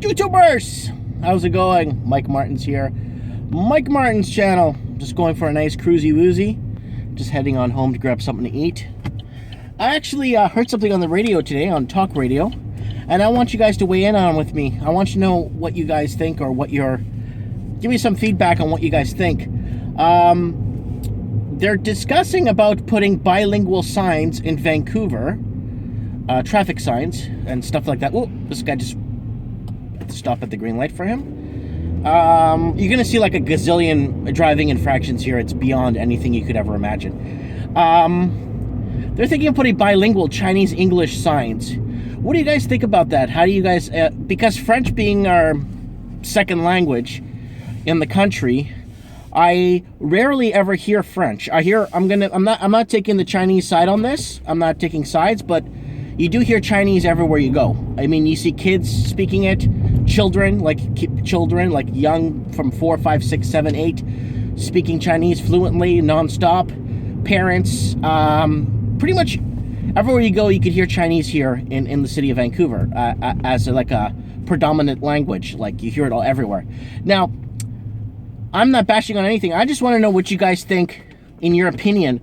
YouTubers! How's it going? Mike Martin's here. Mike Martin's channel. Just going for a nice cruisy woozy. Just heading on home to grab something to eat. I actually heard something on the radio today, on talk radio, and I want you guys to weigh in on with me. I want you to know what you guys think, or what your... Give me some feedback on what you guys think. They're discussing about putting bilingual signs in Vancouver. Traffic signs and stuff like that. Oh, this guy just had to stop at the green light for him. You're gonna see like a gazillion driving infractions here. It's beyond anything you could ever imagine. They're thinking of putting bilingual Chinese-English signs. What do you guys think about that? How do you guys, because French being our second language in the country, I rarely ever hear French. I'm not taking the Chinese side on this. I'm not taking sides, but you do hear Chinese everywhere you go. I mean, you see kids speaking it, children like young from 4, 5, 6, 7, 8, speaking Chinese fluently, nonstop. Parents, pretty much everywhere you go, you could hear Chinese here in the city of Vancouver as like a predominant language. Like you hear it all everywhere. Now, I'm not bashing on anything. I just want to know what you guys think, in your opinion,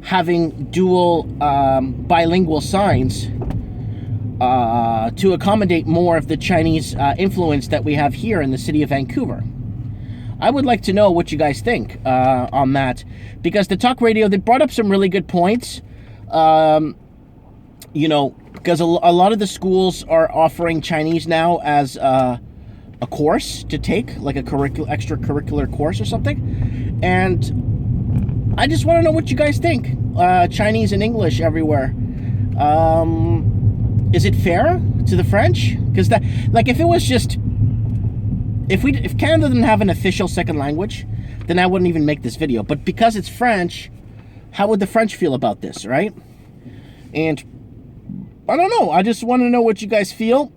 having dual bilingual signs to accommodate more of the Chinese influence that we have here in the city of Vancouver. I would like to know what you guys think on that, because the talk radio, they brought up some really good points. You know, because a lot of the schools are offering Chinese now as a course to take, like a extracurricular course or something, and I just want to know what you guys think. Chinese and English everywhere. Is it fair to the French? Because that, like, if it was just, if Canada didn't have an official second language, then I wouldn't even make this video. But because it's French, how would the French feel about this, right? And I don't know. I just want to know what you guys feel.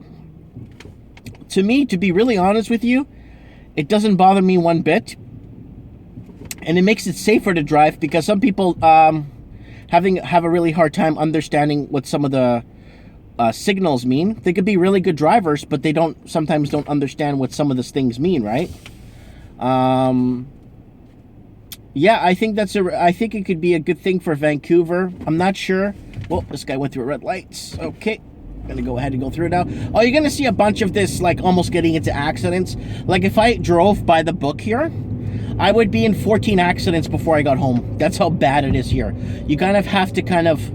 To me, to be really honest with you, it doesn't bother me one bit. And it makes it safer to drive, because some people have a really hard time understanding what some of the signals mean. They could be really good drivers, but they sometimes don't understand what some of these things mean, right? Yeah, I think I think it could be a good thing for Vancouver. I'm not sure. Well, this guy went through red lights. Okay. Gonna go ahead and go through it now. Oh, you're gonna see a bunch of this, like, almost getting into accidents. Like, if I drove by the book here, I would be in 14 accidents before I got home. That's how bad it is here. You kind of have to kind of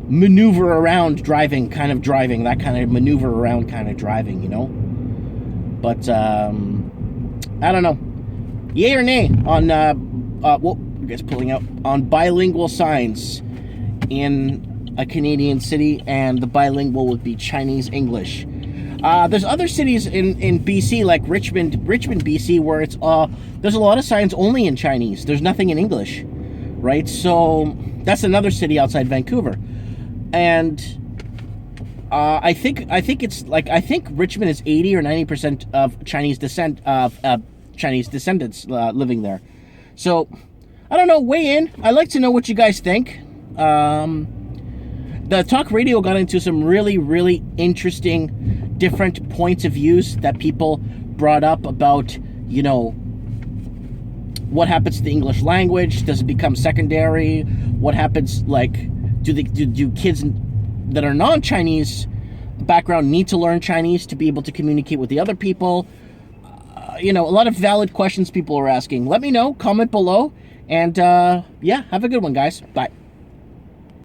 maneuver around driving, that kind of maneuver around kind of driving, you know? But, I don't know. Yay or nay on, well, you guys pulling out, on bilingual signs in a Canadian city, and the bilingual would be Chinese-English. There's other cities in BC, like Richmond, BC, where it's there's a lot of signs only in Chinese. There's nothing in English, right? So that's another city outside Vancouver, and I think it's like, I think Richmond is 80 or 90% of Chinese descent of Chinese descendants living there. So I don't know. Weigh in. I'd like to know what you guys think. The talk radio got into some really, really interesting different points of views that people brought up about, you know, what happens to the English language? Does it become secondary? What happens, like, do kids that are non-Chinese background need to learn Chinese to be able to communicate with the other people? You know, a lot of valid questions people are asking. Let me know, comment below, and yeah, have a good one, guys. Bye.